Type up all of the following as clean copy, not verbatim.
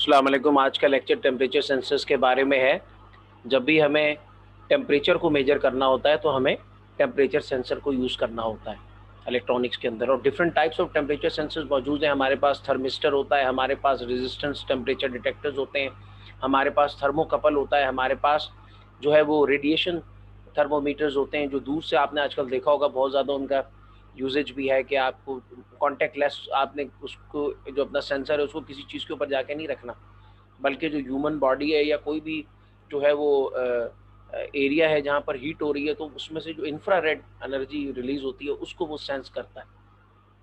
अस्सलाम वालेकुम। आज का लेक्चर टेम्परेचर सेंसर्स के बारे में है। जब भी हमें टेम्परेचर को मेजर करना होता है तो हमें टेम्परेचर सेंसर को यूज़ करना होता है इलेक्ट्रॉनिक्स के अंदर। और different types of temperature sensors मौजूद हैं। हमारे पास थर्मिस्टर होता है, हमारे पास रेजिस्टेंस टेम्परेचर डिटेक्टर्स होते हैं, हमारे पास थर्मोकपल होता है, हमारे पास जो है वो रेडिएशन थर्मोमीटर्स होते हैं, जो दूर से आपने आजकल देखा होगा बहुत ज़्यादा उनका यूजेज भी है कि आपको कॉन्टेक्ट लेस, आपने उसको जो अपना सेंसर है उसको किसी चीज़ के ऊपर जाके नहीं रखना, बल्कि जो ह्यूमन बॉडी है या कोई भी जो है वो एरिया है जहाँ पर हीट हो रही है तो उसमें से जो इंफ्रारेड एनर्जी रिलीज होती है उसको वो सेंस करता है।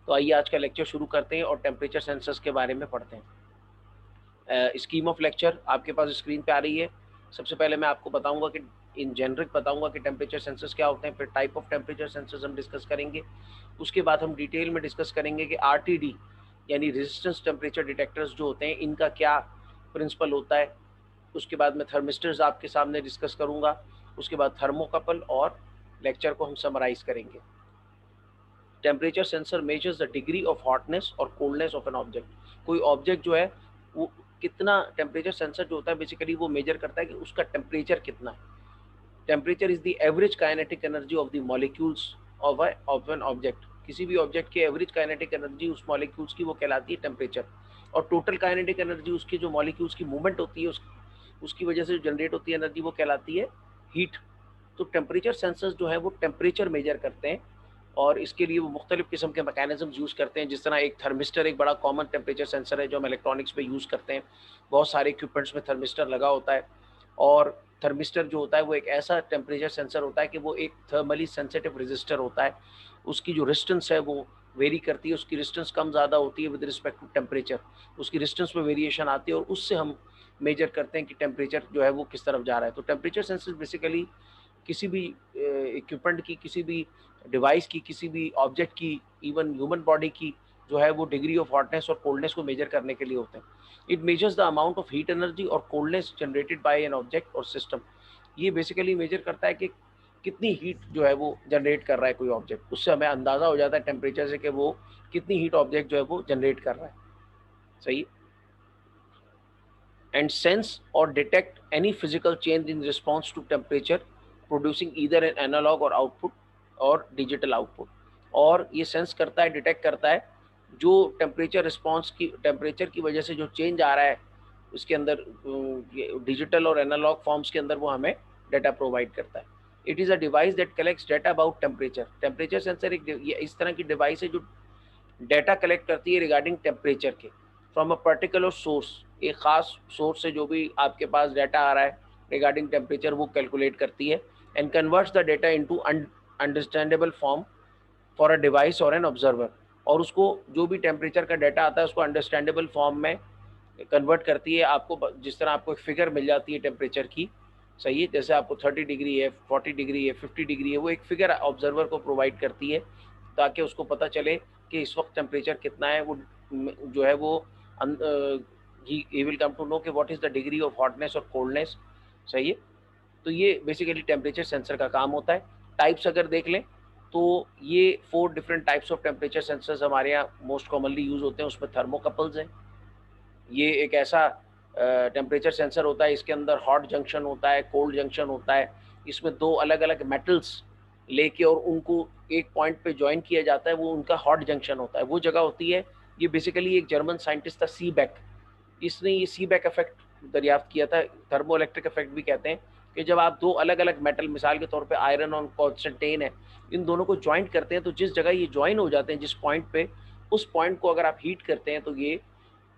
तो आइए आज का लेक्चर शुरू करते हैं और टेम्परेचर सेंसर्स के बारे में पढ़ते हैं। स्कीम ऑफ लेक्चर आपके पास स्क्रीन पे आ रही है। सबसे पहले मैं आपको बताऊंगा कि इन जेनरिक बताऊंगा कि टेम्परेचर सेंसर्स क्या होते हैं, फिर टाइप ऑफ टेम्परेचर सेंसर्स हम डिस्कस करेंगे। उसके बाद हम डिटेल में डिस्कस करेंगे कि आरटीडी यानी रेजिस्टेंस टेम्परेचर डिटेक्टर्स जो होते हैं इनका क्या प्रिंसिपल होता है। उसके बाद मैं थर्मिस्टर्स आपके सामने डिस्कस करूंगा। उसके बाद थर्मोकपल, और लेक्चर को हम समराइज करेंगे। Temperature sensor measures the degree of hotness और कोल्डनेस ऑफ एन ऑब्जेक्ट। कोई ऑब्जेक्ट जो है वो कितना, टेम्परेचर सेंसर जो होता है बेसिकली वो मेजर करता है कि उसका टेम्परेचर कितना है। Temperature is the average kinetic energy of the molecules of an object. किसी भी ऑब्जेक्ट की एवरेज काइनेटिक एनर्जी उस मॉलिक्यूल्स की वो कहलाती है टेम्परेचर। और टोटल काइनेटिक एनर्जी उसकी जो मॉलिक्यूल्स की मूवमेंट होती है उसकी वजह से जो जनरेट होती है एनर्जी वो कहलाती है हीट। तो टेम्परेचर सेंसर्स जो है वो टेम्परेचर मेजर करते हैं और इसके लिए वो मुख्तलिफ किस्म के मैकेनिज्म यूज़ करते हैं। जिस तरह एक थर्मिस्टर एक बड़ा कॉमन टेम्परेचर सेंसर है जो हम इलेक्ट्रॉनिक्स में यूज़ करते हैं। बहुत सारे इक्विपमेंट्स में थर्मिस्टर लगा होता है। और थर्मिस्टर जो होता है वो एक ऐसा टेम्परेचर सेंसर होता है कि वो एक थर्मली सेंसिटिव रेजिस्टर होता है। उसकी जो रेजिस्टेंस है वो वेरी करती है, उसकी रेजिस्टेंस कम ज़्यादा होती है विद रिस्पेक्ट टू टेम्परेचर। उसकी रेजिस्टेंस में वेरिएशन आती है और उससे हम मेजर करते हैं कि टेम्परेचर जो है वो किस तरफ जा रहा है। तो टेम्परेचर सेंसर बेसिकली किसी भी इक्विपमेंट की, किसी भी डिवाइस की, किसी भी ऑब्जेक्ट की, इवन ह्यूमन बॉडी की जो है वो डिग्री ऑफ हॉटनेस और कोल्डनेस को मेजर करने के लिए होते हैं। It measures the amount of heat energy और coldness generated by an object और सिस्टम। ये बेसिकली मेजर करता है कि कितनी हीट जो है वो जनरेट कर रहा है कोई ऑब्जेक्ट। उससे हमें अंदाज़ा हो जाता है टेम्परेचर से कि वो कितनी हीट ऑब्जेक्ट जो है वो जनरेट कर रहा है। सही। एंड सेंस और detect any physical change in response to temperature, producing either an analogue और आउटपुट और डिजिटल आउटपुट। और ये सेंस करता है, डिटेक्ट करता है जो टेम्परेचर रिस्पॉन्स की, टेम्परेचर की वजह से जो चेंज आ रहा है उसके अंदर डिजिटल और एनालॉग फॉर्म्स के अंदर वो हमें डाटा प्रोवाइड करता है। It is a device that collects data about temperature. Temperature sensor एक ये इस तरह की डिवाइस है जो डाटा कलेक्ट करती है रिगार्डिंग टेम्परेचर के फ्रॉम अ पर्टिकुलर सोर्स। एक ख़ास सोर्स से जो भी आपके पास डाटा आ रहा है रिगार्डिंग टेम्परेचर वो कैलकुलेट करती है and converts the data into understandable form for a device और एन ऑब्जर्वर। और उसको जो भी टेम्परेचर का डाटा आता है उसको अंडरस्टैंडेबल फॉर्म में कन्वर्ट करती है। आपको जिस तरह आपको एक फिगर मिल जाती है टेम्परेचर की, सही है, जैसे आपको 30 डिग्री है, 40 डिग्री है, 50 डिग्री है, वो एक फिगर ऑब्जर्वर को प्रोवाइड करती है ताकि उसको पता चले कि इस वक्त टेम्परेचर कितना है। वो जो है वो ही विल कम टू नो कि what is the degree of hotness और कोल्डनेस। सही है। तो ये बेसिकली टेम्परेचर सेंसर का काम होता है। टाइप्स अगर देख लें तो ये 4 different types of temperature sensors हमारे यहाँ मोस्ट कॉमनली यूज़ होते हैं। उसमें थर्मोकपल्स हैं। ये एक ऐसा टेम्परेचर सेंसर होता है, इसके अंदर हॉट जंक्शन होता है, कोल्ड जंक्शन होता है। इसमें 2 अलग-अलग मेटल्स लेके और उनको एक पॉइंट पे जॉइन किया जाता है, वो उनका हॉट जंक्शन होता है, वो जगह होती है। ये बेसिकली एक जर्मन साइंटिस्ट था सीबेक, इसने ये सीबेक इफेक्ट दरियाफ्त किया था। थर्मो इलेक्ट्रिक इफेक्ट भी कहते हैं कि जब आप 2 अलग-अलग मेटल, मिसाल के तौर पे आयरन और कॉन्स्टेंटेन है, इन दोनों को जॉइंट करते हैं तो जिस जगह ये जॉइन हो जाते हैं जिस पॉइंट पे, उस पॉइंट को अगर आप हीट करते हैं तो ये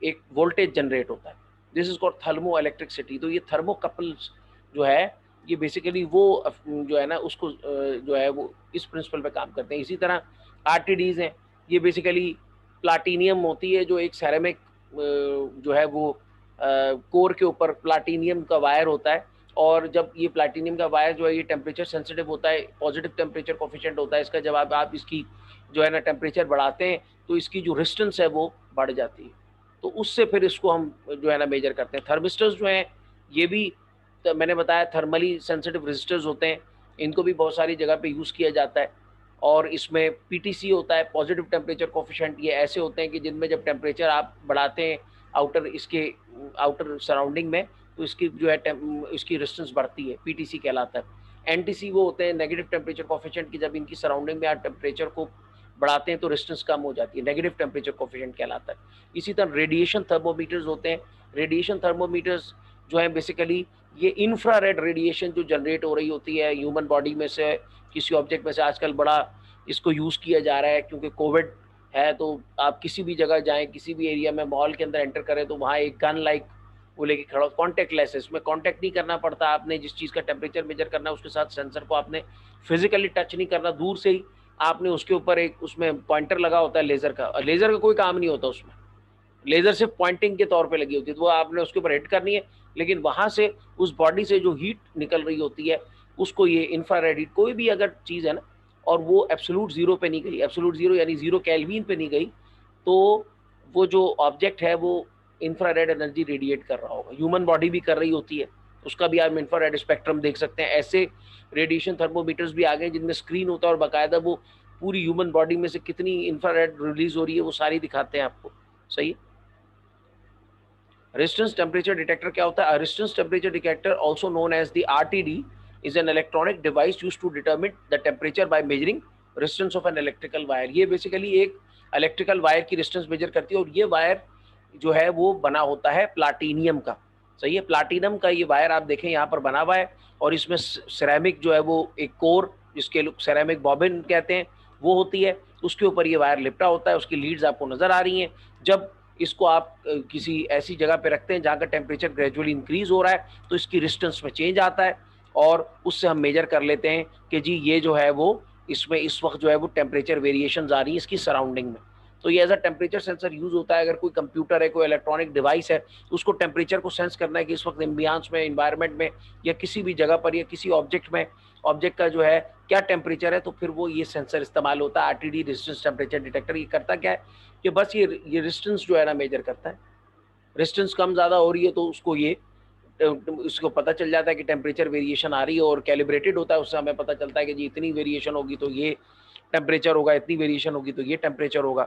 एक वोल्टेज जनरेट होता है। This is called thermo electricity. तो ये थर्मोकपल्स जो है ये बेसिकली वो जो है ना उसको जो है वो इस प्रिंसिपल पे काम करते हैं। इसी तरह आरटीडीज हैं, ये बेसिकली प्लाटीनियम होती है जो एक सेरेमिक जो है वो कोर के ऊपर प्लाटीनियम का वायर होता है। और जब ये प्लाटीनियम का वायर जो है ये टेम्परेचर सेंसिटिव होता है, पॉजिटिव टेम्परेचर कोफिशिएंट होता है इसका। जब आप इसकी जो है ना टेम्परेचर बढ़ाते हैं तो इसकी जो रेजिस्टेंस है वो बढ़ जाती है। तो उससे फिर इसको हम जो है ना मेजर करते हैं। थर्मिस्टर्स जो हैं ये भी तो मैंने बताया थर्मली सेंसिटिव रेजिस्टर्स होते हैं। इनको भी बहुत सारी जगह पे यूज़ किया जाता है। और इसमें पीटीसी होता है, पॉजिटिव टेम्परेचर कोफिशिएंट। ये ऐसे होते हैं कि जिनमें जब टेम्परेचर आप बढ़ाते हैं आउटर इसके आउटर सराउंडिंग में, तो इसकी जो है इसकी रेजिस्टेंस बढ़ती है, पीटीसी कहलाता है। एनटीसी वो होते हैं नेगेटिव टेम्परेचर कोफिशिएंट की, जब इनकी सराउंडिंग में आप टेम्परेचर को बढ़ाते हैं तो रेजिस्टेंस कम हो जाती है, नेगेटिव टेम्परेचर कोफिशिएंट कहलाता है। इसी तरह रेडिएशन थर्मोमीटर्स होते हैं। रेडिएशन थर्मोमीटर्स जो है बेसिकली ये इंफ्रारेड रेडिएशन जो जनरेट हो रही होती है ह्यूमन बॉडी में से, किसी ऑब्जेक्ट में से, आजकल बड़ा इसको यूज़ किया जा रहा है क्योंकि कोविड है, तो आप किसी भी जगह जाएं, किसी भी एरिया में मॉल के अंदर एंटर करें तो वहाँ एक गन लाइक वो लेके खड़ा, कॉन्टैक्ट लेस है, इसमें कॉन्टैक्ट नहीं करना पड़ता, आपने जिस चीज़ का टेम्परेचर मेजर करना है उसके साथ सेंसर को आपने फिजिकली टच नहीं करना, दूर से ही आपने उसके ऊपर एक उसमें पॉइंटर लगा होता है लेज़र का, लेज़र का कोई काम नहीं होता उसमें, लेज़र सिर्फ पॉइंटिंग के तौर पे लगी होती है, तो वो आपने उसके ऊपर हिट करनी है, लेकिन वहाँ से उस बॉडी से जो हीट निकल रही होती है उसको ये इंफ्रारेड हीट, कोई भी अगर चीज़ है ना और वो एब्सोल्यूट जीरो पे नहीं गई, एब्सोल्यूट जीरो यानी जीरो केल्विन पे नहीं गई, तो वो जो ऑब्जेक्ट है वो इंफ्रारेड एनर्जी रेडिएट कर रहा होगा। ह्यूमन बॉडी भी कर रही होती है, उसका भी आप इंफ्रारेड स्पेक्ट्रम देख सकते हैं। ऐसे रेडिएशन थर्मोमीटर्स भी आ गए जिनमें स्क्रीन होता है और बाकायदा वो पूरी ह्यूमन बॉडी में से कितनी इंफ्रारेड रिलीज हो रही है वो सारी दिखाते हैं आपको। सही है। रेजिस्टेंस टेम्परेचर डिटेक्टर क्या होता है? Resistance temperature detector also known as the RTD is an electronic device used to determine the temperature by measuring resistance of an electrical wire। ये बेसिकली एक इलेक्ट्रिकल वायर की रेजिस्टेंस मेजर करती है और ये वायर जो है वो बना होता है प्लाटीनियम का। सही है, प्लाटीनम का ये वायर आप देखें यहाँ पर बना हुआ है और इसमें सिरेमिक जो है वो एक कोर जिसके लोग सिरेमिक बॉबिन कहते हैं वो होती है, उसके ऊपर ये वायर लिपटा होता है, उसकी लीड्स आपको नजर आ रही हैं। जब इसको आप किसी ऐसी जगह पे रखते हैं जहाँ का टेम्परेचर ग्रेजुअली इंक्रीज हो रहा है तो इसकी रेजिस्टेंस में चेंज आता है और उससे हम मेजर कर लेते हैं कि जी ये जो है वो इसमें इस वक्त जो है वो टेम्परेचर वेरिएशंस आ रही है इसकी सराउंडिंग में। तो ये as a temperature sensor use होता है। अगर कोई कंप्यूटर है, कोई इलेक्ट्रॉनिक डिवाइस है, उसको टेम्परेचर को सेंस करना है कि इस वक्त एम्बियंस में, इन्वायरमेंट में या किसी भी जगह पर या किसी ऑब्जेक्ट में, ऑब्जेक्ट का जो है क्या टेम्परेचर है, तो फिर वो ये सेंसर इस्तेमाल होता है। आरटीडी रेजिस्टेंस टेम्परेचर डिटेक्टर ये करता क्या है कि बस ये रेजिस्टेंस जो है ना मेजर करता है। रेजिस्टेंस कम ज़्यादा हो रही है तो उसको ये उसको पता चल जाता है कि टेम्परेचर वेरिएशन आ रही है और कैलिब्रेटेड होता है, उससे हमें पता चलता है कि जी इतनी वेरिएशन होगी तो ये टेम्परेचर होगा, इतनी वेरिएशन होगी तो ये टेम्परेचर होगा।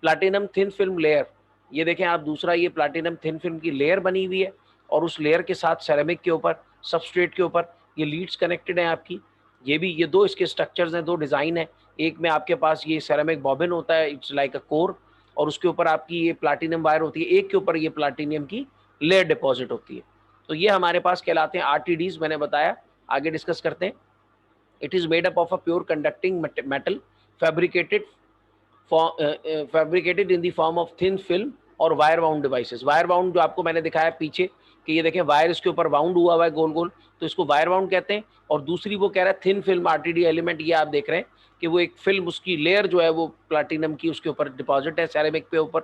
प्लैटिनम थिन फिल्म लेयर, ये देखें आप, दूसरा ये प्लैटिनम थिन फिल्म की लेयर बनी हुई है और उस लेयर के साथ सेरेमिक के ऊपर, सबस्ट्रेट के ऊपर ये लीड्स कनेक्टेड हैं आपकी। ये भी ये दो इसके स्ट्रक्चर्स हैं, दो डिज़ाइन है। एक में आपके पास ये सेरेमिक बॉबिन होता है, इट्स लाइक अ कोर, और उसके ऊपर आपकी ये प्लैटिनम वायर होती है, एक के ऊपर ये प्लैटिनियम की लेयर डिपॉजिट होती है। तो ये हमारे पास कहलाते हैं आरटीडीज, मैंने बताया। आगे डिस्कस करते हैं। It is made up of a pure conducting metal fabricated in the form of thin film और wire bound devices. Wire bound जो आपको मैंने दिखाया पीछे कि ये देखें वायर इसके ऊपर बाउंड हुआ हुआ है गोल गोल, तो इसको वायर बाउंड कहते हैं। और दूसरी वो कह रहा है थिन फिल्म आरटीडी एलिमेंट, ये आप देख रहे हैं कि वो एक फिल्म, उसकी लेयर जो है वो प्लैटिनम की उसके ऊपर डिपॉजिट है, सेरेमिक पे ऊपर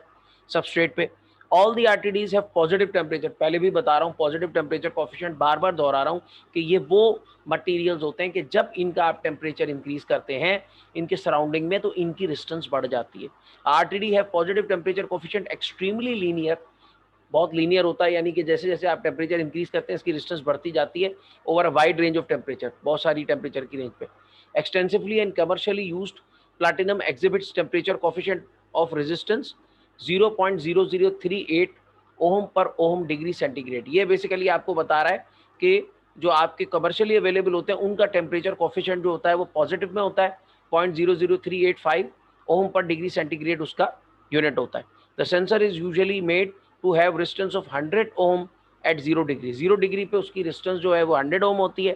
सबस्ट्रेट पे। All the RTDs have positive temperature, पहले भी बता रहा हूँ पॉजिटिव टेम्परेचर कोफिशिएंट बार बार दोहरा रहा हूँ कि ये वो मटेरियल्स होते हैं कि जब इनका आप टेम्परेचर इंक्रीज करते हैं इनके सराउंडिंग में तो इनकी रेजिस्टेंस बढ़ जाती है। आरटीडी है positive temperature coefficient extremely linear, बहुत लीनियर होता है, यानी कि जैसे जैसे आप टेम्परेचर इंक्रीज करते हैं इसकी रेजिस्टेंस बढ़ती जाती है over a wide range of temperature, बहुत सारी टेम्परेचर की रेंज पे। Extensively and commercially used platinum exhibits temperature coefficient of resistance 0.0038 ओम पर ओम डिग्री सेंटीग्रेड। ये बेसिकली आपको बता रहा है कि जो आपके कमर्शियली अवेलेबल होते हैं उनका टेम्परेचर कोफिशिएंट जो होता है वो पॉजिटिव में होता है, 0.00385 ओम पर डिग्री सेंटीग्रेड उसका यूनिट होता है। The sensor is usually made to have resistance of 100 ohm at 0 degree. 0 degree पे उसकी रेजिस्टेंस जो है वो 100 ओम होती है।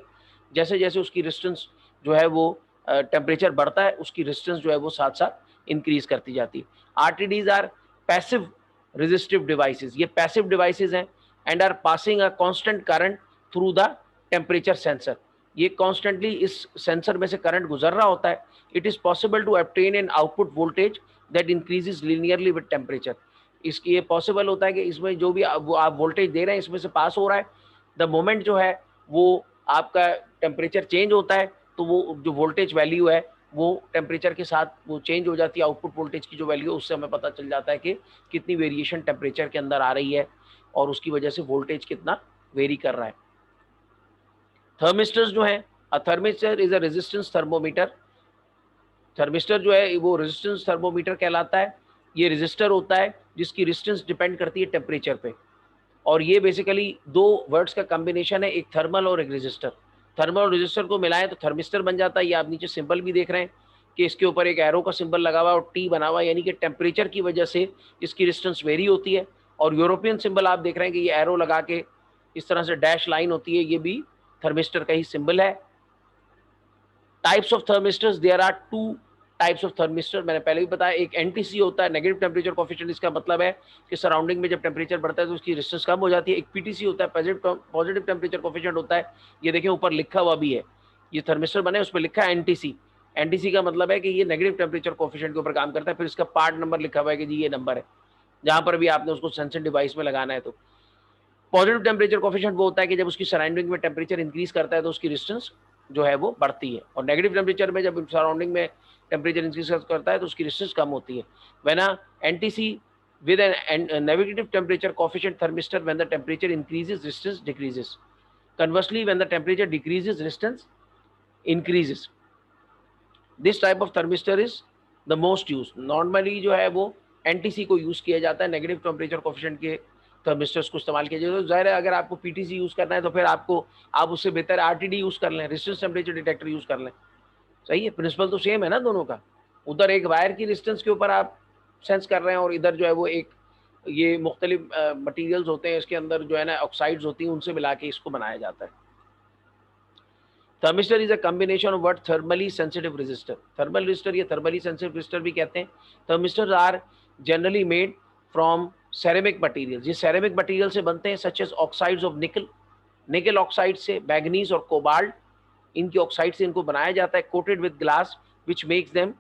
जैसे जैसे उसकी रेजिस्टेंस जो है वो टेम्परेचर बढ़ता है उसकी रेजिस्टेंस जो है वो साथ साथ इंक्रीज करती जाती है। RTDs are passive resistive devices, ये पैसिव डिवाइसेस हैं and are passing a constant current through the temperature sensor. ये कॉन्स्टेंटली इस सेंसर में से करंट गुजर रहा होता है। It is possible to obtain an output voltage that increases linearly with temperature. इसकी ये पॉसिबल होता है कि इसमें जो भी आप वोल्टेज दे रहे हैं इसमें से पास हो रहा है, द मोमेंट जो है वो आपका टेम्परेचर चेंज होता है तो वो जो वोल्टेज वैल्यू है वो टेम्परेचर के साथ वो चेंज हो जाती है। आउटपुट वोल्टेज की जो वैल्यू है उससे हमें पता चल जाता है कि कितनी वेरिएशन टेम्परेचर के अंदर आ रही है और उसकी वजह से वोल्टेज कितना वेरी कर रहा है। थर्मिस्टर्स जो है, a thermistor is a resistance thermometer. Thermistor जो है वो रेजिस्टेंस थर्मोमीटर कहलाता है। ये रेजिस्टर होता है जिसकी रेजिस्टेंस डिपेंड करती है टेम्परेचर पे। और ये बेसिकली दो वर्ड्स का कॉम्बिनेशन है, एक थर्मल और एक रेजिस्टर। थर्मल और रेजिस्टर को मिलाएं तो थर्मिस्टर बन जाता है। ये आप नीचे सिंबल भी देख रहे हैं कि इसके ऊपर एक एरो का सिंबल लगा हुआ है और टी बना हुआ है, यानी कि टेम्परेचर की वजह से इसकी रेजिस्टेंस वेरी होती है। और यूरोपियन सिंबल आप देख रहे हैं कि ये एरो लगा के इस तरह से डैश लाइन होती है, ये भी थर्मिस्टर का ही सिंबल है। Types of thermistors, there are two types of thermistor. मैंने पहले भी बताया, एक एनटीसी होता है, नेगेटिव टेम्परेचर कोफिशिएंट। इसका मतलब है कि सराउंडिंग में जब टेम्परेचर बढ़ता है तो उसकी रेजिस्टेंस कम हो जाती है। एक पीटीसी होता है, पॉजिटिव टेम्परेचर कोफिशिएंट होता है। ये देखें ऊपर लिखा हुआ भी है, ये थर्मिस्टर बने उस पर लिखा है एनटीसी। एनटीसी का मतलब है कि ये नेगेटिव टेम्परेचर कोफिशिएंट के ऊपर काम करता है। फिर इसका पार्ट नंबर लिखा हुआ है कि जी ये नंबर है, जहां पर भी आपने उसको सेंसर डिवाइस में लगाना है। तो पॉजिटिव टेम्परेचर कोफिशिएंट वो होता है कि जब उसकी सराउंडिंग में टेम्परेचर इंक्रीज करता है तो उसकी रेजिस्टेंस जो है वो बढ़ती है। और नेगेटिव टेम्परेचर में जब सराउंडिंग में टेम्परेचर इंक्रीज करता है तो उसकी रेजिस्टेंस कम होती है। When NTC with a negative temperature coefficient thermistor, when the temperature increases resistance decreases. Conversely, when the temperature decreases resistance increases. This type of thermistor is the most used. Normally जो है वो NTC को use किया जाता है, negative temperature coefficient के thermistors को इस्तेमाल किया जाता है। जाहिर है अगर आपको पीटीसी यूज करना है तो फिर आप उससे बेहतर आरटीडी यूज कर लें, रेजिस्टेंस टेम्परेचर डिटेक्टर यूज कर लें। सही है, प्रिंसिपल तो सेम है ना दोनों का। उधर एक वायर की रेजिस्टेंस के ऊपर आप सेंस कर रहे हैं और इधर जो है वो एक ये मुख्तलिफ मटीरियल्स होते हैं, इसके अंदर जो है ना ऑक्साइड्स होती हैं, उनसे मिला के इसको बनाया जाता है। Thermistor is a combination of what thermally sensitive resistor. Thermal resistor या थर्मली सेंसिटिव रेजिस्टर भी कहते हैं। Thermistors are generally made from ceramic material. ये सेरेमिक मटीरियल से बनते हैं, सच एज ऑक्साइड्स ऑफ निकल, निकल ऑक्साइड से, मैग्नीज और कोबाल्ट, इनकी ऑक्साइड से इनको बनाया जाता है। Coated with glass which makes them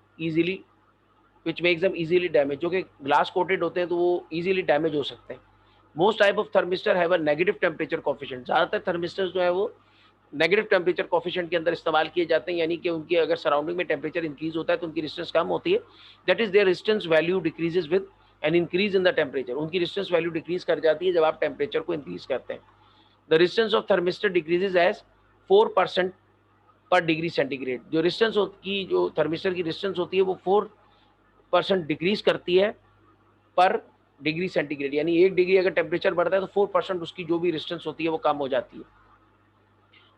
easily damage. जो कि ग्लास कोटेड होते हैं तो वो इजीली डैमेज हो सकते हैं। Most type of thermistor have a negative temperature coefficient. ज़्यादातर थर्मिस्टर्स जो है वो नेगेटिव टेम्परेचर कोफिशिएंट के अंदर इस्तेमाल किए जाते हैं, यानी कि उनकी अगर सराउंडिंग में टेम्परेचर इंक्रीज होता है तो उनकी रेजिस्टेंस कम होती है। That is their resistance value decreases with an increase in the temperature. उनकी रेजिस्टेंस वैल्यू डिक्रीज कर जाती है जब आप टेम्परेचर को इंक्रीज करते हैं। The resistance of thermistor decreases as 4% per degree centigrade. जो रेजिस्टेंस की जो थर्मिस्टर की रेजिस्टेंस होती है वो 4% डिक्रीज करती है पर डिग्री सेंटीग्रेड, यानी 1 डिग्री अगर टेम्परेचर बढ़ता है तो 4% उसकी जो भी रेजिस्टेंस होती है वो कम हो जाती है।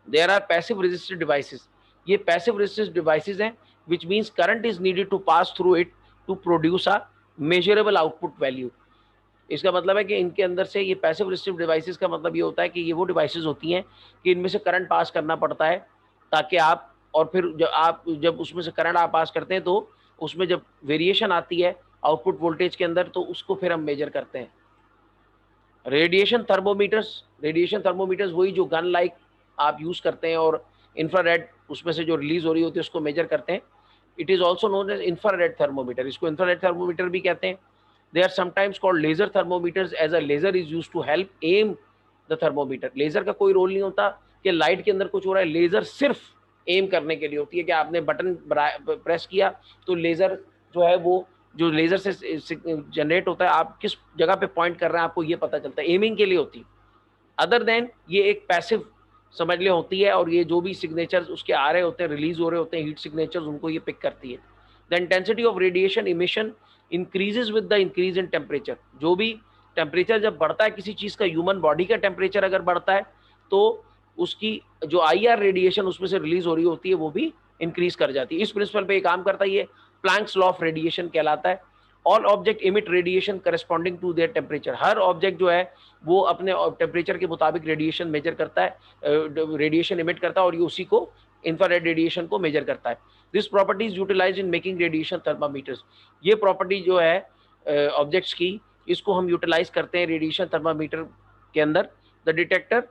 There are passive resistive devices. ये पैसिव रेजिस्टिव डिवाइसेस हैं which means current is needed to pass through it to produce a measurable output value. इसका मतलब है कि इनके अंदर से ये पैसिव रेजिस्टिव डिवाइसेस का मतलब ये होता है कि ये वो डिवाइसेस होती हैं कि इनमें से करंट पास करना पड़ता है ताकि आप, और फिर जब उसमें से करंट आप पास करते हैं तो उसमें जब वेरिएशन आती है आउटपुट वोल्टेज के अंदर तो उसको फिर हम मेजर करते हैं। रेडिएशन थर्मोमीटर्स वही जो गन लाइक आप यूज करते हैं और इंफ्रारेड उसमें से जो रिलीज हो रही होती है उसको मेजर करते हैं। It is also known as infrared thermometer. इसको इंफ्रारेड थर्मोमीटर भी कहते हैं। They are sometimes called laser thermometers as a laser is use to help aim the thermometer. Laser का कोई रोल नहीं होता कि लाइट के अंदर कुछ हो रहा है, लेजर सिर्फ एम करने के लिए होती है कि आपने बटन प्रेस किया तो लेजर जो है वो जो लेजर से जनरेट होता है आप किस जगह पे पॉइंट कर रहे हैं आपको ये पता चलता है, एमिंग के लिए होती है। अदर देन ये एक पैसिव समझ ले होती है और ये जो भी सिग्नेचर्स उसके आ रहे होते हैं, रिलीज हो रहे होते हैं हीट सिग्नेचर्स, उनको ये पिक करती है। The intensity of radiation emission increases with the increase in temperature. जो भी टेम्परेचर जब बढ़ता है किसी चीज़ का, ह्यूमन बॉडी का टेम्परेचर अगर बढ़ता है तो उसकी जो IR रेडिएशन उसमें से रिलीज हो रही होती है वो भी इंक्रीज कर जाती है। इस प्रिंसिपल पे ये काम करता है, ये प्लैंक्स लॉ ऑफ रेडिएशन कहलाता है। All object emit radiation corresponding to their temperature. हर ऑब्जेक्ट जो है वो अपने टेम्परेचर के मुताबिक रेडिएशन मेजर करता है, रेडिएशन इमिट करता है और ये उसी को इंफ्रारेड रेडिएशन को मेजर करता है। This property is utilized in making radiation thermometers. ये प्रॉपर्टी जो है ऑब्जेक्ट्स की, इसको हम यूटिलाइज करते हैं रेडिएशन थर्मामीटर के अंदर। The detector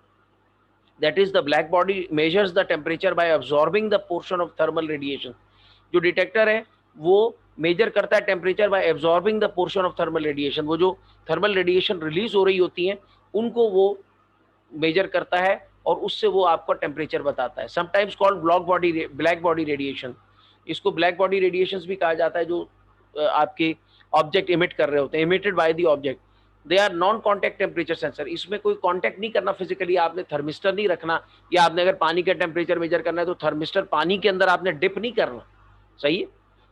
that is the black body measures the temperature by absorbing the portion of thermal radiation। जो डिटेक्टर है वो मेजर करता है temperature by absorbing the portion of thermal radiation. वो जो थर्मल रेडिएशन रिलीज हो रही होती हैं उनको वो मेजर करता है और उससे वो आपको टेम्परेचर बताता है। Sometimes called black body radiation. इसको ब्लैक बॉडी रेडिएशन भी कहा जाता है जो आपके ऑब्जेक्ट इमिट कर रहे होते हैं, emitted by the object. They are non contact temperature sensor. इसमें कोई कॉन्टैक्ट नहीं करना फिजिकली, आपने थर्मिस्टर नहीं रखना, या आपने अगर पानी का टेम्परेचर मेजर करना है तो थर्मिस्टर पानी के अंदर आपने डिप नहीं करना। सही है।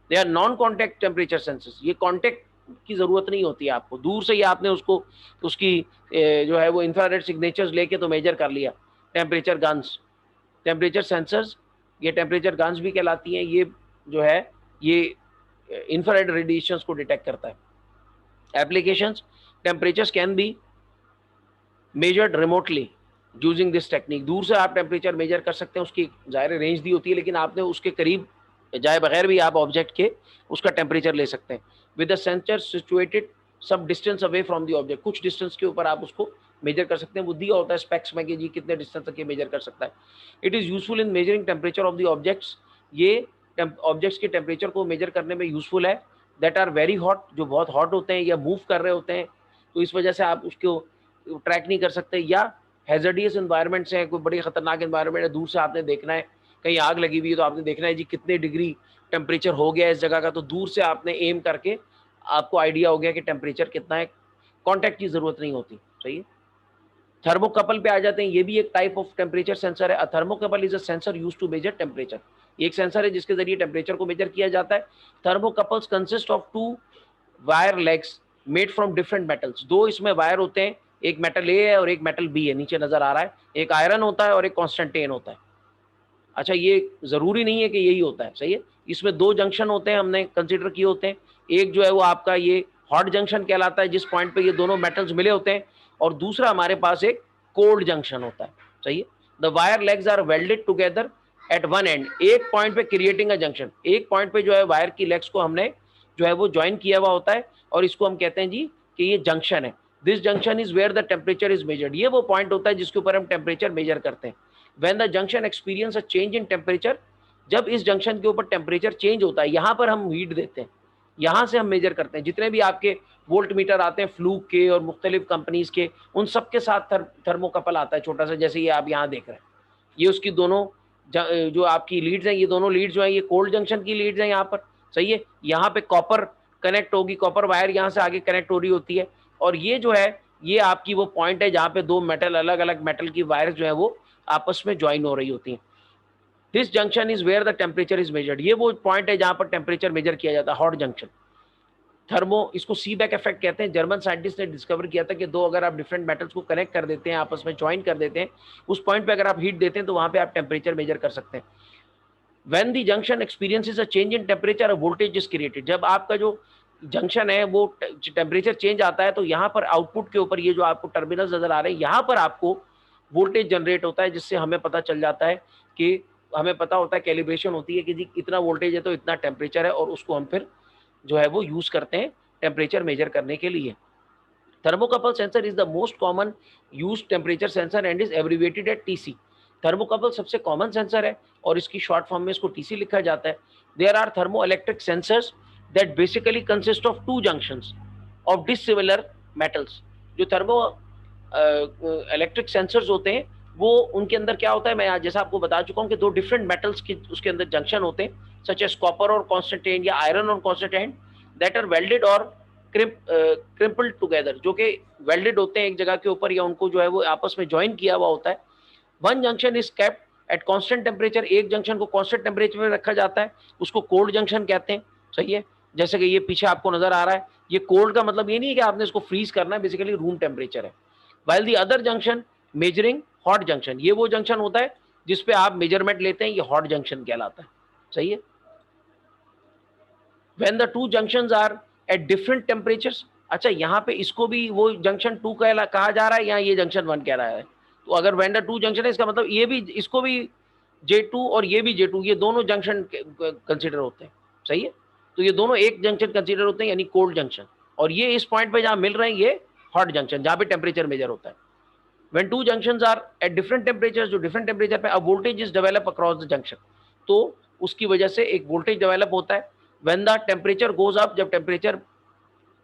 They are non contact temperature sensors. ये कॉन्टैक्ट की ज़रूरत नहीं होती है आपको, दूर से ही आपने उसको उसकी जो है वो इंफ्रारेड सिग्नेचर्स लेके तो मेजर कर लिया। टेम्परेचर गन्स, टेम्परेचर सेंसर्स, ये टेम्परेचर गन्स भी कहलाती हैं, ये जो है ये इंफ्रारेड रेडिएशंस को डिटेक्ट करता है। Applications, temperatures can be measured remotely using this technique. दूर से आप टेम्परेचर मेजर कर सकते हैं, उसकी ज़ाहिर रेंज दी होती है, लेकिन आपने उसके करीब जाए बगैर भी आप ऑब्जेक्ट के उसका टेम्परेचर ले सकते हैं। विद द सेंसर सिचुएटेड सब distance away from the object, कुछ डिस्टेंस के ऊपर आप उसको मेजर कर सकते हैं। वो दिया होता है स्पेक्स में कि जी कितने डिस्टेंस तक ये मेजर कर सकता है। It is useful in measuring temperature of the objects, ये ऑब्जेक्ट्स के टेम्परेचर को मेजर करने में यूजफुल है। दैट आर वेरी हॉट, जो बहुत हॉट होते हैं या मूव कर रहे होते हैं, तो इस वजह से आप उसको ट्रैक नहीं कर सकते। या हैजर्डियस इन्वायरमेंट्स हैं, कोई बड़ी खतरनाक इन्वायरमेंट है, दूर से आपने देखना है, कहीं आग लगी हुई है तो आपने देखना है जी कितने डिग्री टेम्परेचर हो गया है इस जगह का, तो दूर से आपने एम करके आपको आइडिया हो गया कि टेम्परेचर कितना है, कांटेक्ट की जरूरत नहीं होती। सही है। थर्मोकपल पे आ जाते हैं, ये भी एक टाइप ऑफ टेम्परेचर सेंसर है। Thermocouple is a sensor used to measure temperature, एक सेंसर है जिसके जरिए टेम्परेचर को मेजर किया जाता है। Thermocouples consist of two wire legs made from different metals, दो इसमें वायर होते हैं, एक मेटल ए है और एक मेटल बी है, नीचे नजर आ रहा है, एक आयरन होता है और एक कॉन्स्टेंटेन होता है। अच्छा, ये जरूरी नहीं है कि यही होता है। सही है। इसमें दो जंक्शन होते हैं, हमने कंसिडर किए होते हैं। एक जो है वो आपका ये हॉट जंक्शन कहलाता है, जिस पॉइंट पे ये दोनों मेटल्स मिले होते हैं, और दूसरा हमारे पास एक कोल्ड जंक्शन होता है। सही है। The wire legs are welded together at one end, एक पॉइंट पे क्रिएटिंग अ जंक्शन, एक पॉइंट पे जो है वायर की लेग्स को हमने जो है वो ज्वाइन किया हुआ होता है, और इसको हम कहते हैं जी कि ये जंक्शन है। This junction is where the temperature is measured, ये वो पॉइंट होता है जिसके ऊपर हम टेम्परेचर मेजर करते हैं। When the junction experience a change in temperature, जब इस जंक्शन के ऊपर टेम्परेचर चेंज होता है, यहाँ पर हम हीट देते हैं, यहाँ से हम मेजर करते हैं। जितने भी आपके वोल्ट मीटर आते हैं फ्लूक के और मुख्तलिफ कंपनीज के, उन सब के साथ थर्मोकपल आता है छोटा सा, जैसे ये आप यहाँ देख रहे हैं। ये उसकी दोनों जो आपकी लीड्स हैं, ये दोनों लीड्स जो हैं ये कोल्ड जंक्शन की लीड्स हैं यहाँ पर। सही है। यहाँ पे कॉपर कनेक्ट होगी, कॉपर वायर यहाँ से आगे कनेक्ट हो रही होती है, और ये जो है ये आपकी वो पॉइंट है जहाँ पे दो मेटल, अलग अलग मेटल की वायर जो है वो आपस में ज्वाइन हो रही होती हैं। This junction is where the temperature is measured, ये वो पॉइंट है जहां पर टेम्परेचर मेजर किया जाता है, हॉट जंक्शन। इसको सीबैक इफेक्ट कहते हैं। जर्मन साइंटिस्ट ने डिस्कवर किया था कि दो अगर आप डिफरेंट मेटल्स को कनेक्ट कर देते हैं, आपस में ज्वाइन कर देते हैं, उस पॉइंट पे अगर आप हीट देते हैं तो वहां पे आप टेम्परेचर मेजर कर सकते हैं। When the junction experiences a change in temperature, voltage is created, जब आपका जो जंक्शन है वो टेम्परेचर चेंज आता है, तो यहाँ पर आउटपुट के ऊपर ये जो आपको टर्मिनल्स नजर आ रहे हैं, यहाँ पर आपको वोल्टेज जनरेट होता है, जिससे हमें पता चल जाता है कि हमें पता होता है, कैलिब्रेशन होती है कि जी इतना वोल्टेज है तो इतना टेम्परेचर है, और उसको हम फिर जो है वो यूज करते हैं टेम्परेचर मेजर करने के लिए। Thermocouple sensor is the most common use temperature sensor and is abbreviated at TC. Thermocouple सबसे कॉमन सेंसर है और इसकी शॉर्ट फॉर्म में इसको टीसी लिखा जाता है। There are thermo electric sensors that basically consist of two junctions of dissimilar metals. जो थर्मो इलेक्ट्रिक सेंसर्स होते हैं वो उनके अंदर क्या होता है, मैं जैसा आपको बता चुका हूँ कि दो डिफरेंट मेटल्स के उसके अंदर जंक्शन होते हैं, सच एज कॉपर और कॉन्स्टेंटेन या आयरन और कॉन्स्टेंटेन, दैट आर वेल्डेड और क्रिम्पल्ड टुगेदर, जो कि वेल्डेड होते हैं एक जगह के ऊपर, या उनको जो है वो आपस में ज्वाइन किया हुआ होता है। One junction is kept at constant temperature, एक जंक्शन को कांस्टेंट टेम्परेचर में रखा जाता है, उसको कोल्ड जंक्शन कहते हैं। सही है। जैसे कि ये पीछे आपको नजर आ रहा है, ये कोल्ड का मतलब ये नहीं है कि आपने इसको फ्रीज करना है, बेसिकली रूम टेम्परेचर है। While the other junction measuring hot junction, ये वो जंक्शन होता है जिसपे आप मेजरमेंट लेते हैं, ये हॉट जंक्शन कहलाता है। सही है। When the two junctions are at different temperatures, अच्छा यहाँ पे इसको भी वो जंक्शन 2 कहा जा रहा है या ये जंक्शन 1 कह रहा है? तो अगर व्हेन द टू जंक्शन है, इसका मतलब ये भी, इसको भी J2 और ये भी J2, ये दोनों जंक्शन कंसिडर होते हैं। सही है। तो ये दोनों एक जंक्शन कंसिडर होते हैं, यानी कोल्ड जंक्शन, और ये इस पॉइंट पे जहां मिल रहे हैं ये हॉट जंक्शन, जहां पे टेम्परेचर मेजर होता है। When two junctions are at different temperatures, जो different temperature पे, अब voltage is develop across the junction, तो उसकी वजह से एक voltage develop होता है। When the temperature goes up, जब temperature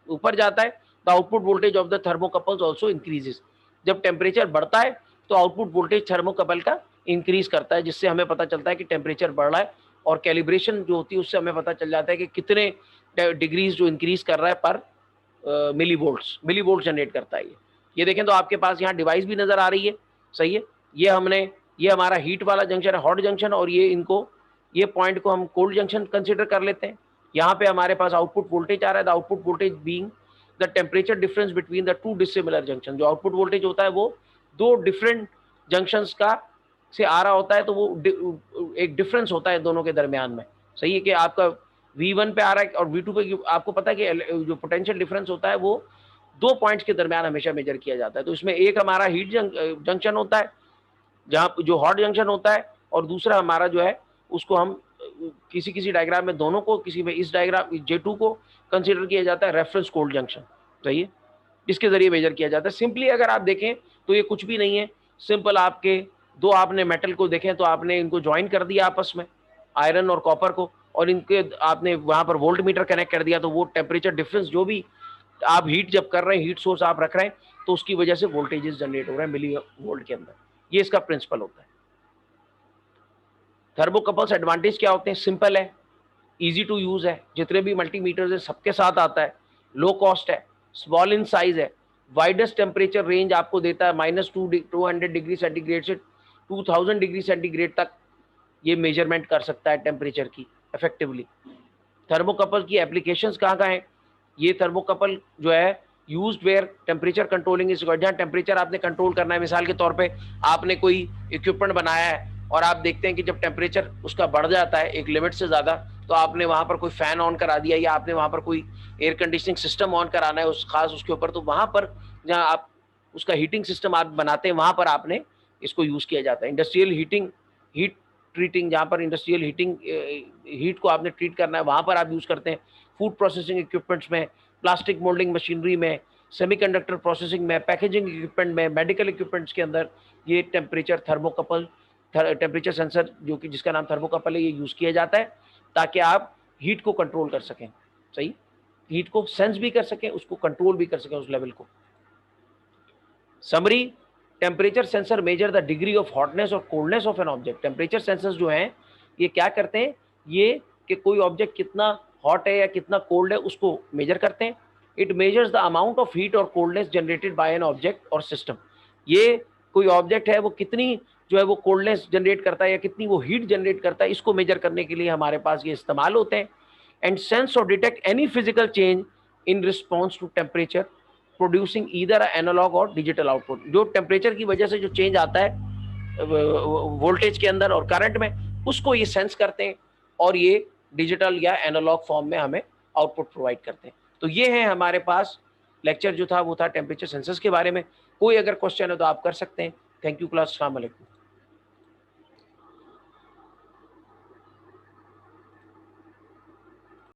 ऊपर जाता है, the output voltage of the thermocouples also increases, जब temperature बढ़ता है तो output voltage thermocouple का increase करता है, जिससे हमें पता चलता है कि temperature बढ़ रहा है, और calibration जो होती है उससे हमें पता चल जाता है कि कितने डिग्रीज जो इंक्रीज कर रहा है पर मिली वोल्ट जनरेट करता है ये देखें तो आपके पास यहाँ डिवाइस भी नजर आ रही है। सही है। ये हमारा हीट वाला जंक्शन है, हॉट जंक्शन, और ये पॉइंट को हम कोल्ड जंक्शन कंसिडर कर लेते हैं। यहाँ पे हमारे पास आउटपुट वोल्टेज आ रहा है, the output voltage being the temperature difference between the two dissimilar junction. जो आउटपुट वोल्टेज होता है वो दो डिफरेंट जंक्शंस का से आ रहा होता है, तो वो एक डिफरेंस होता है दोनों के दरमियान में। सही है कि आपका V1 पे आ रहा है और V2 पे, आपको पता है कि जो पोटेंशियल डिफरेंस होता है वो दो पॉइंट्स के दरमियान हमेशा मेजर किया जाता है। तो इसमें एक हमारा हीट जंक्शन होता है, जहाँ जो हॉट जंक्शन होता है, और दूसरा हमारा जो है उसको हम किसी किसी डायग्राम में दोनों को, किसी में इस डायग्राम J2 को कंसीडर किया जाता है रेफरेंस कोल्ड जंक्शन। सही है, इसके जरिए मेजर किया जाता है। सिंपली अगर आप देखें तो ये कुछ भी नहीं है, सिंपल आपके दो आपने मेटल को देखें तो आपने इनको ज्वाइन कर दिया आपस में, आयरन और कॉपर को, और इनके आपने वहां पर वोल्ट मीटर कनेक्ट कर दिया, तो वो टेम्परेचर डिफरेंस जो भी आप हीट जब कर रहे हैं, हीट सोर्स आप रख रहे हैं, तो उसकी वजह से वोल्टेजेस जनरेट हो रहे हैं मिली वोल्ट के अंदर। ये इसका प्रिंसिपल होता है। थर्मोकपल्स एडवांटेज क्या होते हैं? सिंपल है, इजी टू यूज है, जितने भी मल्टीमीटर्स है सबके साथ आता है, लो कॉस्ट है, स्मॉल इन साइज है, वाइडेस्ट टेम्परेचर रेंज आपको देता है -200 डिग्री सेंटीग्रेड से 2000 डिग्री सेंटीग्रेड तक ये मेजरमेंट कर सकता है टेम्परेचर की इफेक्टिवली। थर्मोकपल की एप्लीकेशंस कहाँ कहाँ हैं? ये थर्मोकपल जो है used where temperature controlling is, जहाँ टेम्परेचर आपने कंट्रोल करना है। मिसाल के तौर पे आपने कोई इक्विपमेंट बनाया है और आप देखते हैं कि जब टेम्परेचर उसका बढ़ जाता है एक लिमिट से ज़्यादा, तो आपने वहाँ पर कोई फैन ऑन करा दिया, या आपने वहाँ पर कोई एयर कंडीशनिंग सिस्टम ऑन कराना है उस खास उसके ऊपर, तो वहाँ पर जहाँ आप उसका हीटिंग सिस्टम आप बनाते हैं वहाँ पर आपने इसको यूज़ किया जाता है। इंडस्ट्रियल हीटिंग, हीट ट्रीटिंग, जहाँ पर इंडस्ट्रियल हीटिंग हीट को आपने ट्रीट करना है वहाँ पर आप यूज़ करते हैं। फूड प्रोसेसिंग इक्विपमेंट्स में, प्लास्टिक मोल्डिंग मशीनरी में, सेमीकंडक्टर प्रोसेसिंग में, पैकेजिंग इक्विपमेंट में, मेडिकल इक्विपमेंट्स के अंदर ये टेम्परेचर थर्मोकपल, टेम्परेचर सेंसर जो कि जिसका नाम थर्मोकपल है, ये यूज़ किया जाता है ताकि आप हीट को कंट्रोल कर सकें। सही, हीट को सेंस भी कर सकें, उसको कंट्रोल भी कर सकें उस लेवल को। Summary, temperature sensor measure the degree of hotness और coldness of an object. Temperature sensors जो हैं ये क्या करते हैं, ये कि कोई ऑब्जेक्ट कितना हॉट है या कितना कोल्ड है उसको मेजर करते हैं। It measures the amount of heat और coldness generated by an object और सिस्टम। ये कोई ऑब्जेक्ट है वो कितनी जो है वो कोल्डनेस जनरेट करता है या कितनी वो हीट जनरेट करता है, इसको मेजर करने के लिए हमारे पास ये इस्तेमाल होते हैं। एंड सेंस और detect any physical change in response to temperature, producing either analog or digital output. जो टेम्परेचर की वजह से जो चेंज आता है वोल्टेज के अंदर और करंट में, उसको ये सेंस करते हैं और ये डिजिटल या एनालॉग फॉर्म में हमें आउटपुट प्रोवाइड करते हैं। तो ये है हमारे पास लेक्चर जो था वो था टेम्परेचर सेंसर्स के बारे में। कोई अगर क्वेश्चन है तो आप कर सकते हैं। थैंक यू क्लास, अस्सलाम वालेकुम।